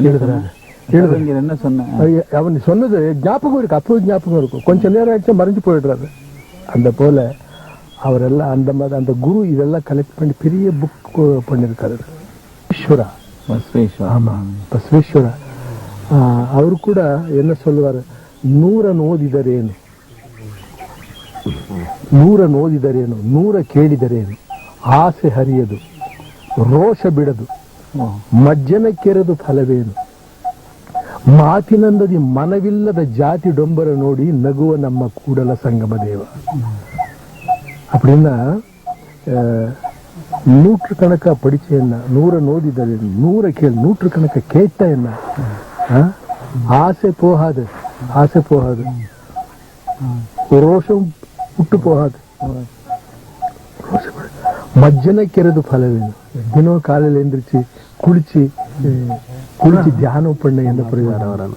எழுதுறாரு. என்ன சொன்ன? அவன் சொன்னது ஞாபகம் இருக்கு, அப்போ ஞாபகம் இருக்கும். கொஞ்ச நேரம் ஆயிடுச்சு மறைஞ்சு போயிடுறாரு. அந்த போல அவரெல்லாம் அந்த மாதிரி அந்த குரு இதெல்லாம் கலெக்ட் பண்ணி பெரிய புக் பண்ணிருக்காரு. ஆமா, ಬಸವೇಶ್ವರ. ಅವರು ಕೂಡ என்ன சொல்லுவாரு, ನೂರನೋದಿದರೇನು, ನೂರನೋದಿದರೇನು, ನೂರ ಕೇಳಿದರೇನು, ಆಸೆ ಹರಿಯದು, ರೋಷ ಬಿಡದು, ಮಜ್ಜನ ಕೆರೆದು ಫಲವೇನು, ಮಾತಿನಂದದಿ ಮನವಿಲ್ಲದ ಜಾತಿ ಡೊಂಬರ ನೋಡಿ ನಗುವ ನಮ್ಮ ಕೂಡಲ ಸಂಗಮ ದೇವ. அப்படின்னா நூற்றுக்கணக்கா படிச்ச என்ன, நூற நோதிதல், நூற கேள், நூற்றுக்கணக்கா கேட்ட என்ன, ஆசை போகாது, ஆசை போகாது, ரோஷம் விட்டு போகாது, மஜ்ஜனக்கிறது ಫಲವೇನು, ದಿನ ಕಾಲೆಲ್ಲ ಎந்திரிச்சு குளிச்சு தியானம் பண்ண என்ன புரிவார் அவரால்.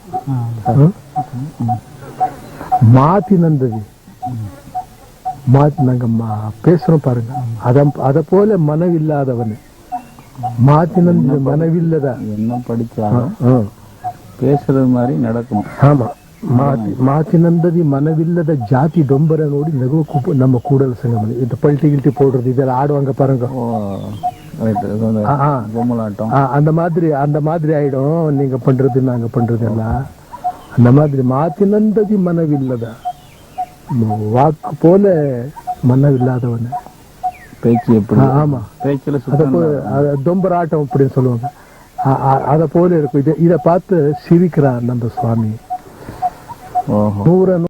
மாத்தினந்தது நாங்க பேசுறோம் பாருங்க, அத போல மனவில்லாதவனு, மாத்தினந்த மனவில்லத என்ன படிச்சாலும் பேசுறது மாதிரி நடக்கும். ஆமா, மாத்தினந்ததி மனவில்லದ ಜಾತಿ ಡೊಂಬರ ನೋಡಿ ನಗುವ ನಮ್ಮ ಕೂಡಲ ಸಂಗಮ. ಇದು ಪಲ್ಟಿ ಗಿಲ್ಟಿ போடுறது இதெல்லாம் ஆடுவாங்க பாருங்க, அந்த மாதிரி ஆயிடும். நீங்க பண்றது நாங்க பண்றது எல்லாம் அந்த மாதிரி. மாத்தினந்ததி மனவில்லத, வாக்கு போல மனவில்லாதவன பேச்சு எப்படி? ஆமா, பேச்சுல தொம்பராட்டம் அப்படின்னு சொல்லுவாங்க. அத போல இருக்கும். இத பார்த்து சிரிக்கிறார் நம்ம சுவாமி. 100